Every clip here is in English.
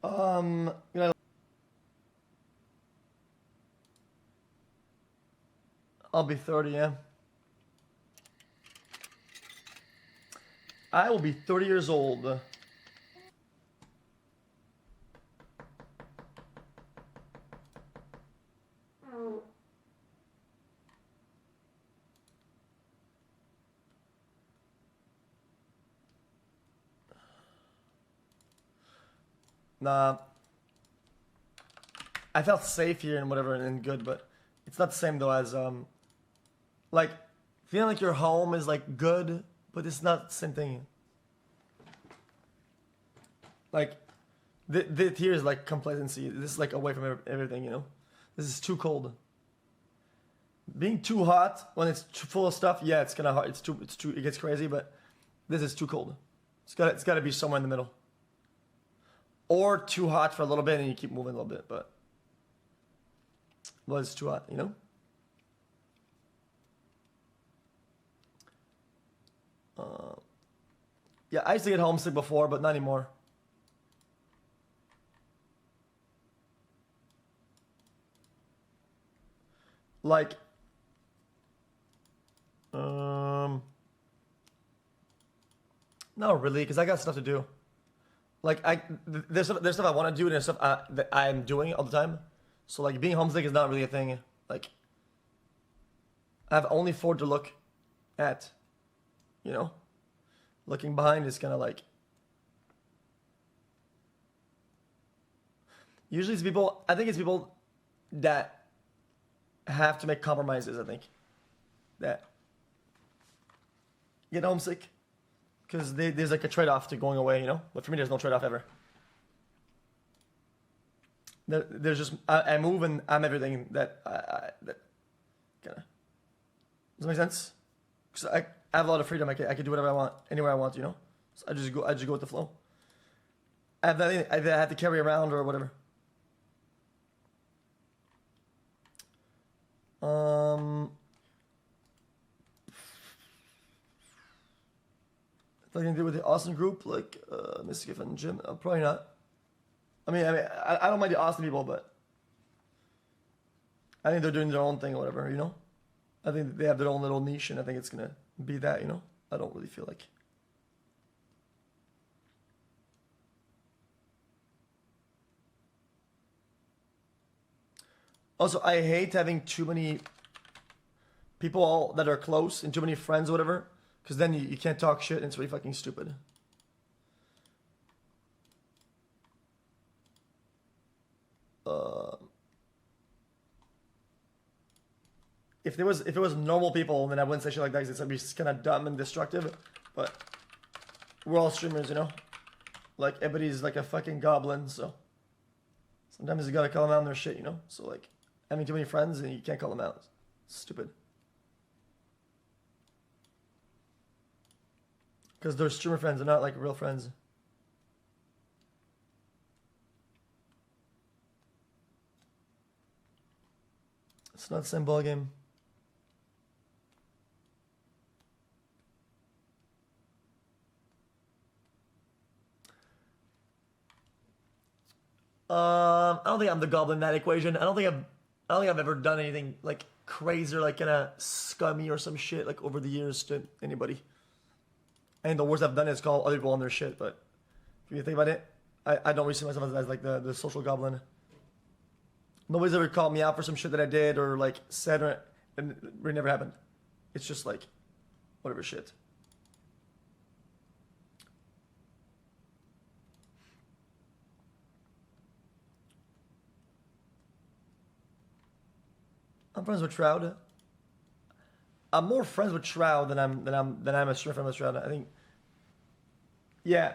You know, I'll be 30, yeah. I will be 30 years old. Nah. I felt safe here and whatever and good, but it's not the same though as like feeling like your home is like good, but it's not the same thing. Like this here is like complacency. This is like away from everything, you know. This is too cold. Being too hot when it's full of stuff, yeah, it's kind of hard. It's too. It gets crazy, but this is too cold. It's got to be somewhere in the middle. Or too hot for a little bit and you keep moving a little bit, but well, it's too hot, you know. Yeah, I used to get homesick before, but not anymore. Like, not really, because I got stuff to do. Like, there's stuff I want to do and there's stuff that I'm doing all the time. So like, being homesick is not really a thing. Like, I have only forward to look at, you know. Looking behind is kind of like. Usually it's people. I think it's people that have to make compromises. I think that get homesick because there's like a trade-off to going away, you know. But for me, there's no trade-off ever. There's just I move and I'm everything that that kind of. Does that make sense? Because I have a lot of freedom. I can do whatever I want, anywhere I want, you know. So I just go with the flow. I have nothing I have to carry around or whatever. If I can do with the Austin group, like Mystic and Jim, probably not. I don't mind the Austin people, but I think they're doing their own thing or whatever, you know. I think they have their own little niche, and I think it's gonna be that, you know. I don't really feel like. Also, I hate having too many people all that are close and too many friends or whatever, because then you can't talk shit and it's really fucking stupid. If it was normal people, then I wouldn't say shit like that because it'd be kind of dumb and destructive. But we're all streamers, you know. Like everybody's like a fucking goblin, so sometimes you gotta call them out on their shit, you know. So like having too many friends and you can't call them out, it's stupid. Because they're streamer friends, they're not like real friends. It's not the same ball game. I don't think I'm the goblin in that equation. I don't think I've ever done anything like crazy or like kind of scummy or some shit like over the years to anybody. I think the worst I've done is call other people on their shit. But if you think about it, I don't really see myself as like the social goblin. Nobody's ever called me out for some shit that I did or like said or and it really never happened. It's just like whatever shit. I'm friends with Shroud. I'm more friends with Shroud than I'm a streamer friend with Shroud. I think. Yeah,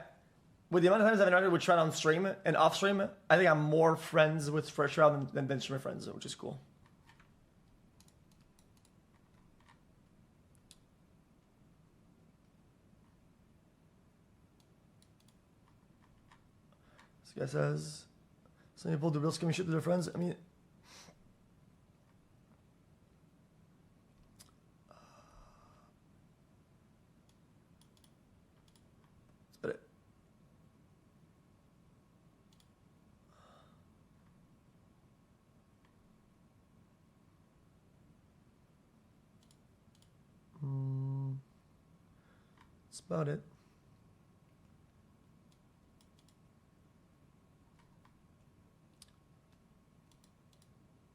with the amount of times I've interacted with Shroud on stream and off stream, I think I'm more friends with Shroud than streamer friends, which is cool. This guy says, some people do real scummy shit to their friends. I mean. That's about it.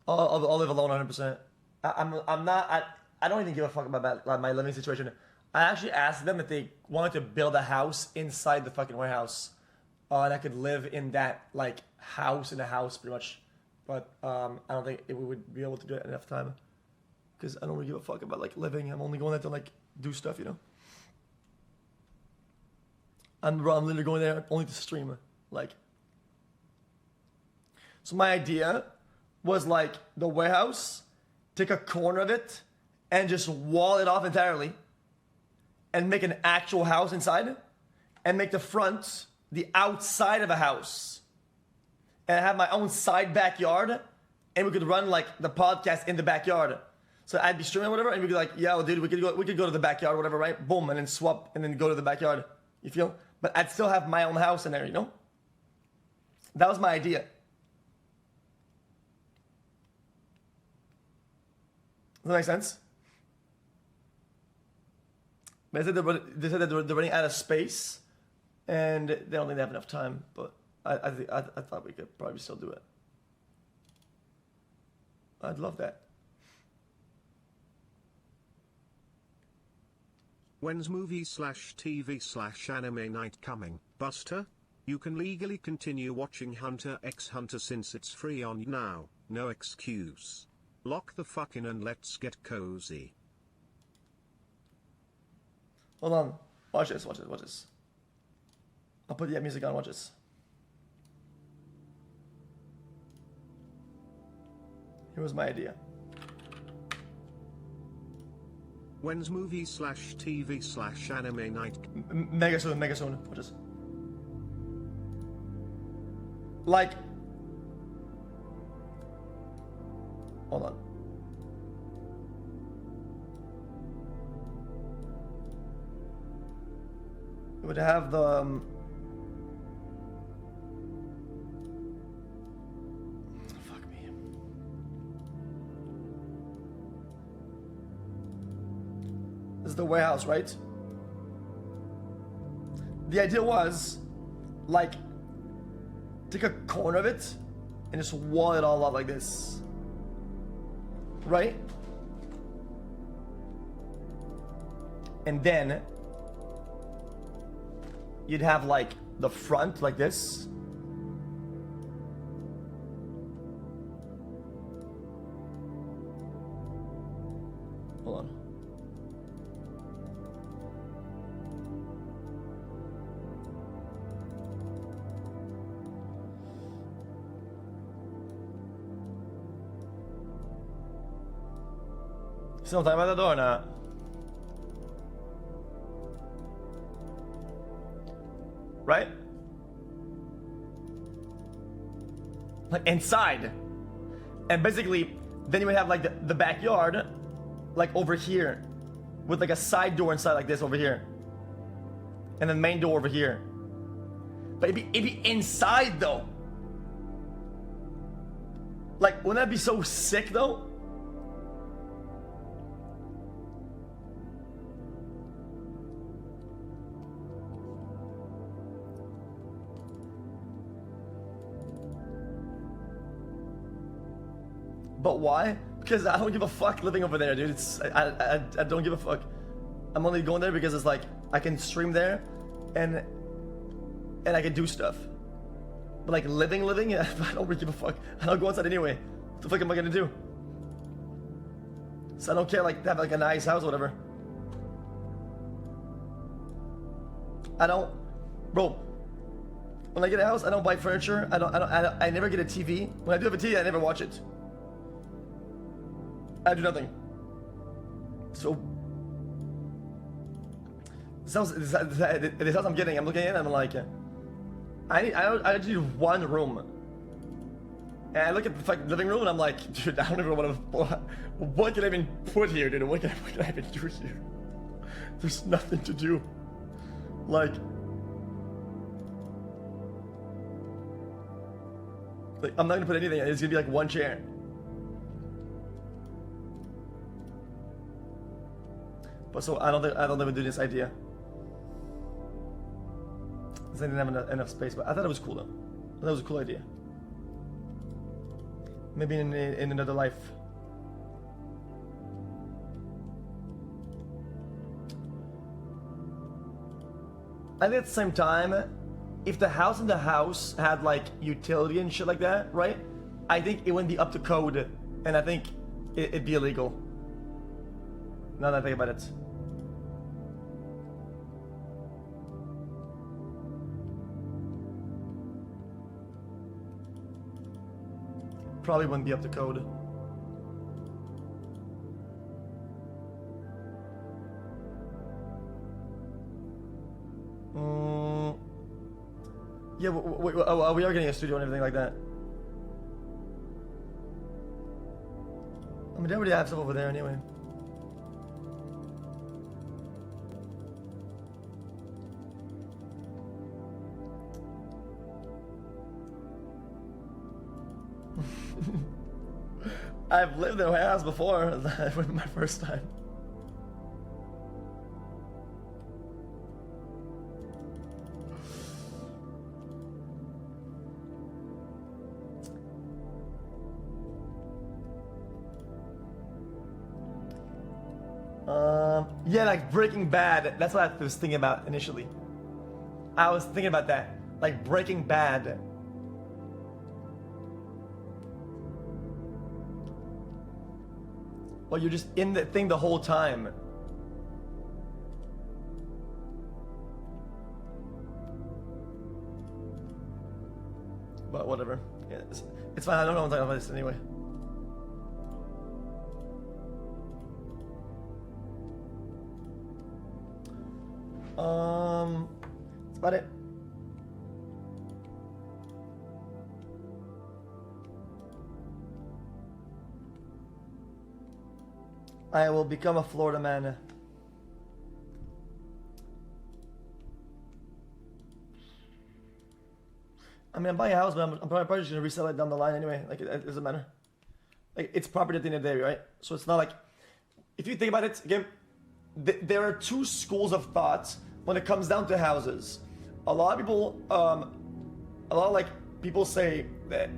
I'll live alone 100%. I'm not. I don't even give a fuck about my living situation. I actually asked them if they wanted to build a house inside the fucking warehouse, and I could live in that like house in a house pretty much. But I don't think we would be able to do it in enough time, because I don't really give a fuck about like living. I'm only going there to like do stuff, you know. I'm literally going there only to stream, like. So my idea was like the warehouse, take a corner of it, and just wall it off entirely, and make an actual house inside, and make the front the outside of a house, and have my own side backyard, and we could run like the podcast in the backyard. So I'd be streaming or whatever, and we could be like, yeah, well, dude, we could go to the backyard or whatever, right? Boom, and then swap, and then go to the backyard. You feel? But I'd still have my own house in there, you know? That was my idea. Does that make sense? They said that they're running out of space, and they don't think they have enough time. But I thought we could probably still do it. I'd love that. When's movie/TV/anime night coming, Buster? You can legally continue watching Hunter x Hunter since it's free on now. No excuse. Lock the fuck in and let's get cozy. Hold on. Watch this, watch this, watch this. I'll put the music on, watch this. Here was my idea. When's movie/TV/anime night? Mega soon, watch this. Like... Hold on. It would have the fuck me. This is the warehouse, right? The idea was like take a corner of it and just wall it all up like this. Right? And then you'd have like the front like this. Hold on. See what I'm talking about that door or not? Right? Like inside. And basically, then you would have like the backyard, like over here, with like a side door inside like this over here. And then main door over here. But it'd be inside though. Like, wouldn't that be so sick though? But why? Because I don't give a fuck living over there, dude. It's I don't give a fuck. I'm only going there because it's like I can stream there, and I can do stuff. But like living, I don't really give a fuck. I don't go outside anyway. What the fuck am I gonna do? So I don't care like to have like a nice house or whatever. I don't, bro. When I get a house, I don't buy furniture. I never get a TV. When I do have a TV, I never watch it. I do nothing. So this house I'm getting, I'm looking at it and I'm like, I just need one room. And I look at the fucking living room and I'm like, dude, I don't even want to. What can I even put here, dude? What can I even do here? There's nothing to do. Like I'm not gonna put anything. It's gonna be like one chair. But so I don't think we do this idea. they didn't have enough space, but I thought it was cool though. That was a cool idea. Maybe in another life. I think at the same time, if the house in the house had like utility and shit like that, right? I think it wouldn't be up to code, and I think it'd be illegal. Now that I think about it. Probably wouldn't be up to code. Yeah, we are getting a studio and everything like that. I mean, they already have stuff over there anyway. I've lived in a house before. That was my first time. Yeah, like Breaking Bad. That's what I was thinking about initially. I was thinking about that, like Breaking Bad. Well, you're just in the thing the whole time. But whatever. Yeah, it's fine. I don't know what I'm talking about this anyway. That's about it. I will become a Florida man. I mean, I'm buying a house, but I'm probably just gonna resell it down the line anyway. Like, it doesn't matter. Like, it's property at the end of the day, right? So it's not like, if you think about it, again, there are two schools of thought when it comes down to houses. A lot of people, people say that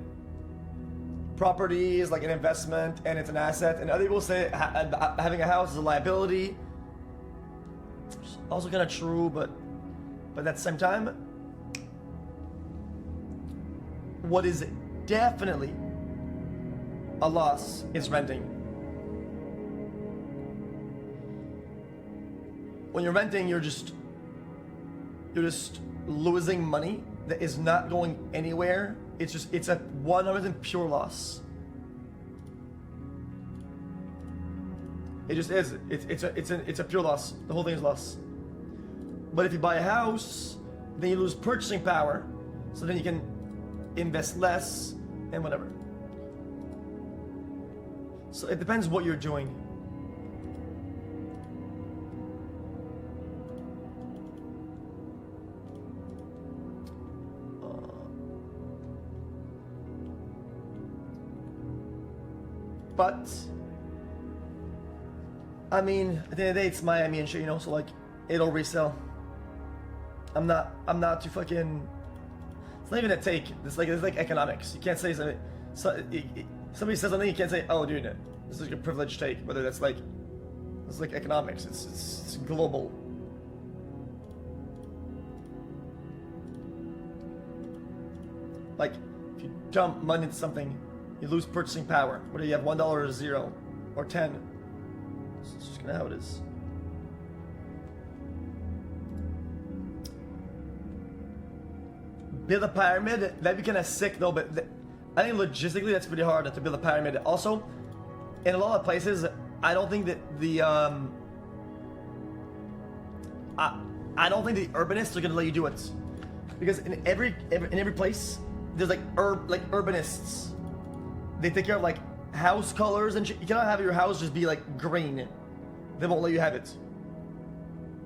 property is like an investment and it's an asset, and other people say having a house is a liability. It's also kind of true, but at the same time, what is definitely a loss is renting. When you're renting, you're just losing money that is not going anywhere. It's a 100% pure loss. It just is. It's a pure loss. The whole thing is loss. But if you buy a house, then you lose purchasing power. So then you can invest less and whatever. So it depends what you're doing. But I mean, at the end of the day, it's Miami and shit, you know. So like, it'll resell. I'm not too fucking. It's not even a take. It's like economics. You can't say something. Somebody says something, you can't say, "Oh, dude, this is like a privileged take." Whether that's like, it's like economics. It's global. Like, if you dump money into something, you lose purchasing power. Whether you have $1 or 0 or 10. It's just kind of how it is. Build a pyramid, that'd be kind of sick though, but I think logistically that's pretty hard to build a pyramid. Also, in a lot of places, I don't think that I don't think the urbanists are gonna let you do it, because in every place there's like urbanists. They take care of like house colors and shit. You cannot have your house just be like green. They won't let you have it.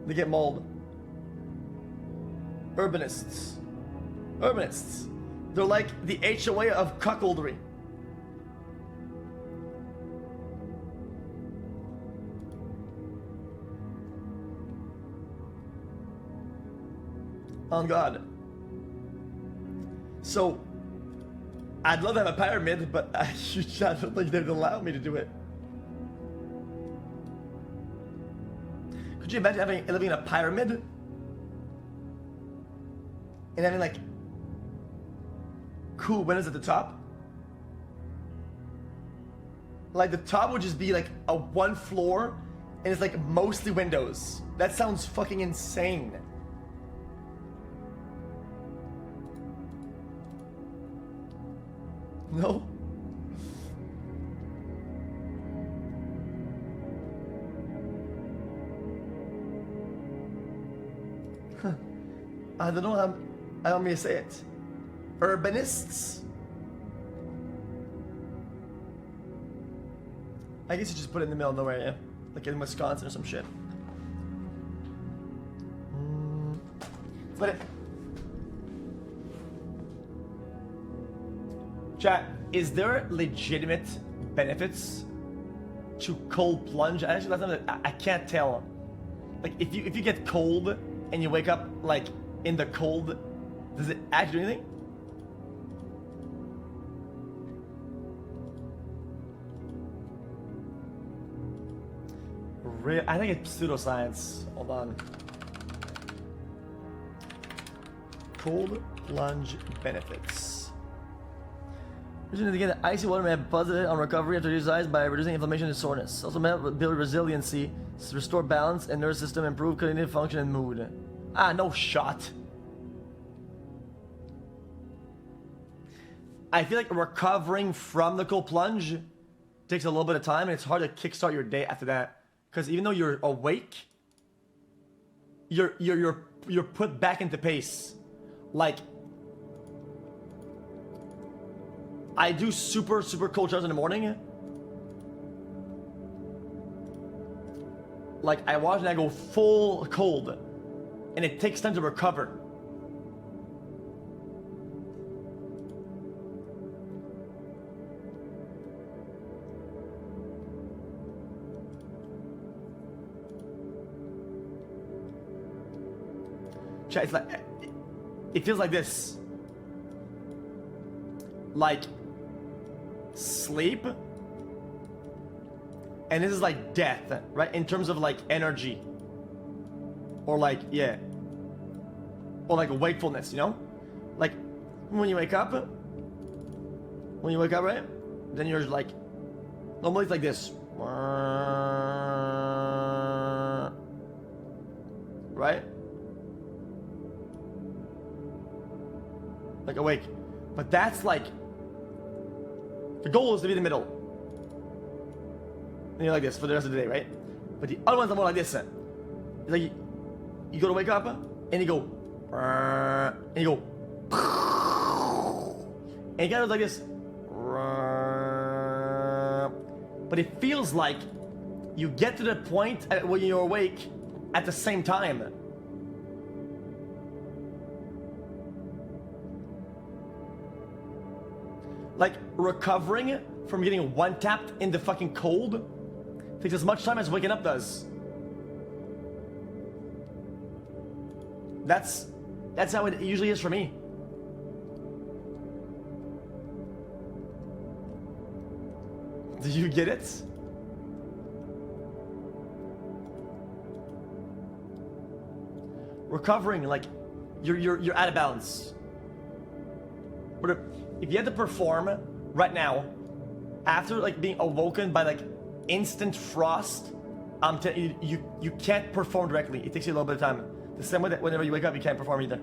They get mold. Urbanists. They're like the HOA of cuckoldry. Oh God. So, I'd love to have a pyramid, but I don't think they'd allow me to do it. Could you imagine living in a pyramid? And having like cool windows at the top? Like the top would just be like a one floor and it's like mostly windows. That sounds fucking insane. No? Huh. I don't know how I want me to say it. Urbanists? I guess you just put it in the middle of nowhere, yeah? Like in Wisconsin or some shit. But chat, is there legitimate benefits to cold plunge? Actually, last time I can't tell. Like if you get cold and you wake up like in the cold, does it actually do anything? I think it's pseudoscience. Hold on. Cold plunge benefits. Reason to get icy water may have positive on recovery after exercise by reducing inflammation and soreness. Also may build resiliency, restore balance and nervous system, improve cognitive function and mood. Ah, no shot. I feel like recovering from the cold plunge takes a little bit of time and it's hard to kickstart your day after that. Because even though you're awake, you're put back into pace. Like, I do super cold showers in the morning. Like I wash and I go full cold, and it takes time to recover. It's like, it feels like this. Like sleep. And this is like death, right? In terms of like energy. Or like, yeah. Or like wakefulness, you know? Like when you wake up, right? Then you're like, normally it's like this. Right? Like awake. But that's like, the goal is to be in the middle. And you're like this for the rest of the day, right? But the other ones are more like this. It's like you go to wake up and you go, and you go, and it kind of like this. But it feels like you get to the point when you're awake at the same time. Like recovering from getting one-tapped in the fucking cold takes as much time as waking up does. That's how it usually is for me. Do you get it? Recovering, like you're out of balance. But if you had to perform right now, after like being awoken by like instant frost, I'm telling you, you can't perform directly. It takes you a little bit of time. The same way that whenever you wake up, you can't perform either.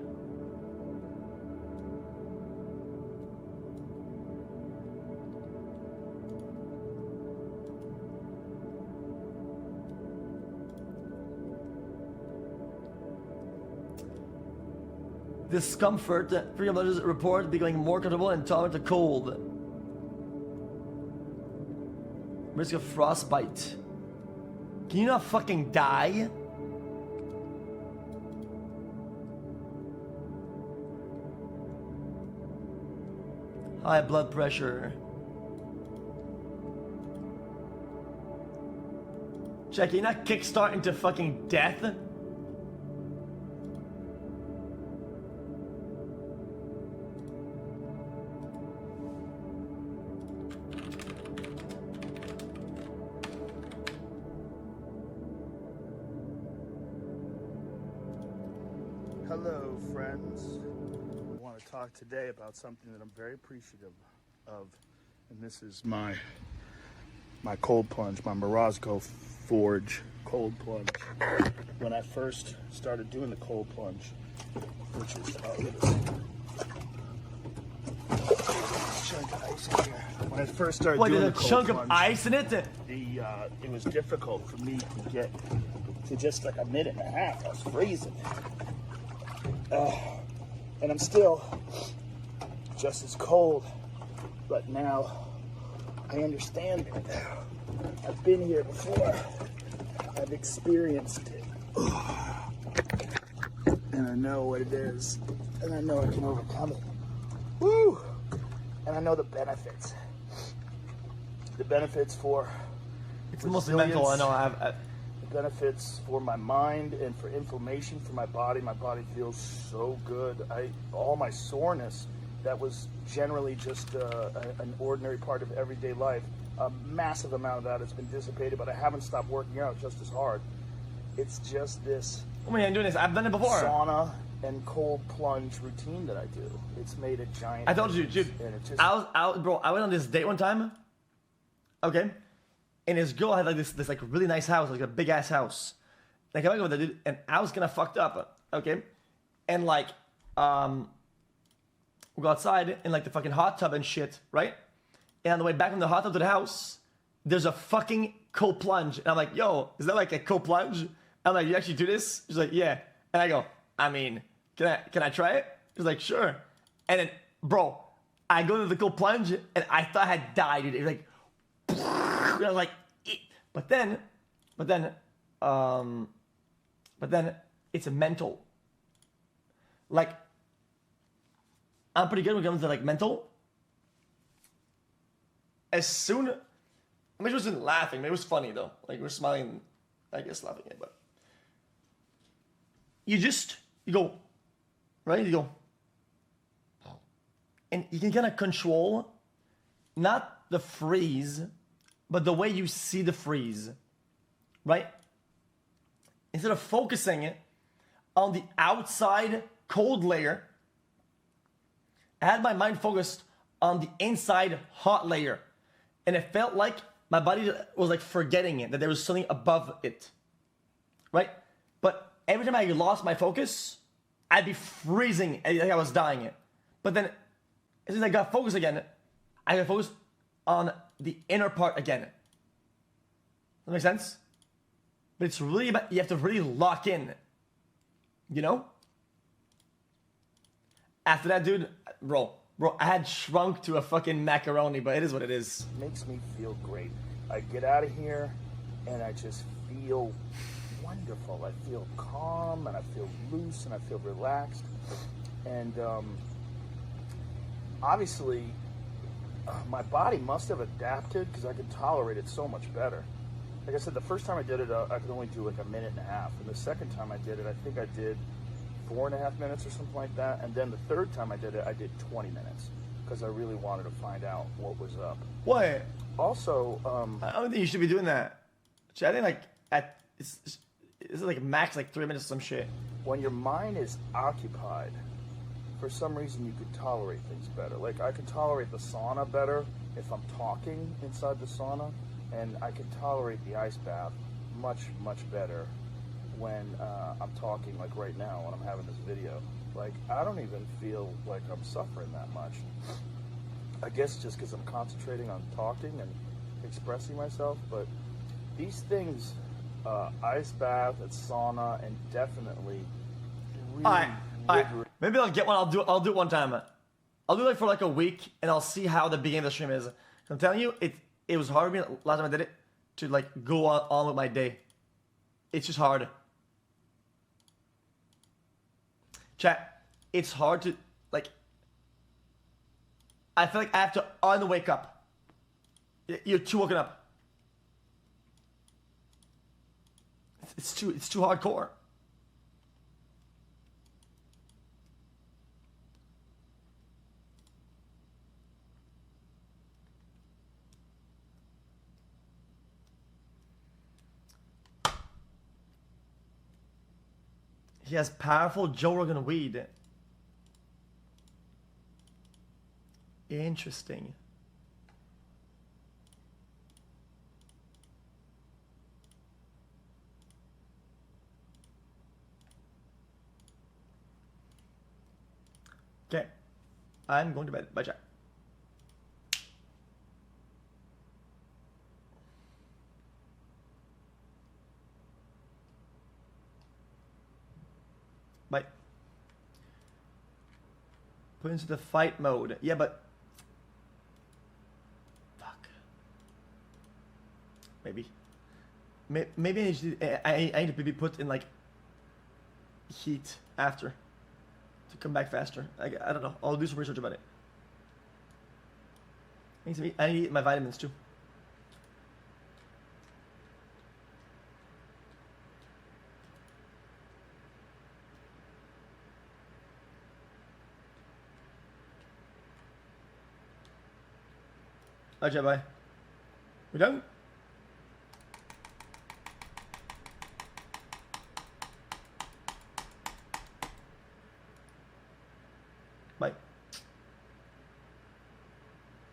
Discomfort. Freedom Letters report becoming more comfortable and tolerant to cold. Risk of frostbite. Can you not fucking die? High blood pressure. Check, you're not kickstart into fucking death? Hello, friends. I want to talk today about something that I'm very appreciative of, and this is my cold plunge, my Morozko Forge cold plunge. When I first started doing the cold plunge, which is chunk of ice in here. When I first started What, doing there's the a cold chunk plunge, of ice in it? it was difficult for me to get to just like a minute and a half. I was freezing. And I'm still just as cold, but now I understand it. I've been here before. I've experienced it. And I know what it is. And I know I can overcome it. Woo! And I know the benefits. The benefits for It's mostly mental, I know. the benefits for my mind and for inflammation for my body. My body feels so good. All my soreness that was generally just an ordinary part of everyday life, a massive amount of that has been dissipated, but I haven't stopped working out just as hard. It's just this I mean, I'm doing this. I've done it before. sauna and cold plunge routine that I do. It's made a giant I told you, difference, dude. and it just, I was out, bro. I went on this date one time. Okay, and this girl had like this like really nice house, like a big ass house. Like I went with that dude, and I was kind of fucked up. Okay, and like we go outside in like the fucking hot tub and shit, right? And on the way back from the hot tub to the house, there's a fucking cold plunge, and I'm like, yo, is that like a cold plunge? I'm like, you actually do this? She's like, yeah. And I go, I mean, can I try it? She's like, sure. And then, bro, I go to the cold plunge, and I thought I had died. It was like, and I was like, eek. But then, it's a mental. Like, I'm pretty good when it comes to like mental. As soon, I mean, she wasn't laughing. It was funny though. Like we're smiling, I guess, laughing at it. But you go, right? You go, and you can kind of control, not the freeze, but the way you see the freeze, right? Instead of focusing on the outside cold layer, I had my mind focused on the inside hot layer. And it felt like my body was like forgetting it, that there was something above it, right? But every time I lost my focus, I'd be freezing, like I was dying it. But then, as soon as I got focused again, I got focused on the inner part again. Does that make sense? But it's really about, you have to really lock in, you know? After that, dude, bro, I had shrunk to a fucking macaroni, but it is what it is. makes me feel great. I get out of here and I just feel wonderful. I feel calm and I feel loose and I feel relaxed. And obviously, my body must have adapted because I can tolerate it so much better. Like I said, the first time I did it, I could only do like a minute and a half. And the second time I did it, I think I did 4.5 minutes or something like that. And then the third time I did it, I did 20 minutes because I really wanted to find out what was up. What? Also, I don't think you should be doing that. I think like it's like max like 3 minutes or some shit. when your mind is occupied, for some reason you could tolerate things better. Like I could tolerate the sauna better if I'm talking inside the sauna, and I can tolerate the ice bath much, much better when I'm talking, like right now when I'm having this video. Like I don't even feel like I'm suffering that much. I guess just because I'm concentrating on talking and expressing myself, but these things, ice bath and sauna, and definitely really Alright. Maybe I'll get one. I'll do it one time. I'll do it for like a week, and I'll see how the beginning of the stream is. I'm telling you, it was hard for me last time I did it to like go on with my day. It's just hard. Chat, it's hard to like. I feel like I have to unwake up. You're too woken up. It's too hardcore. He has powerful Joe Rogan weed. Interesting. Okay. I'm going to bed. Bye, chat. Bye. Put into the fight mode. Yeah, but... Fuck. Maybe. Maybe I need to be put in, like, heat after. To come back faster. I don't know. I'll do some research about it. I need to eat my vitamins, too. Bye, bye. We done?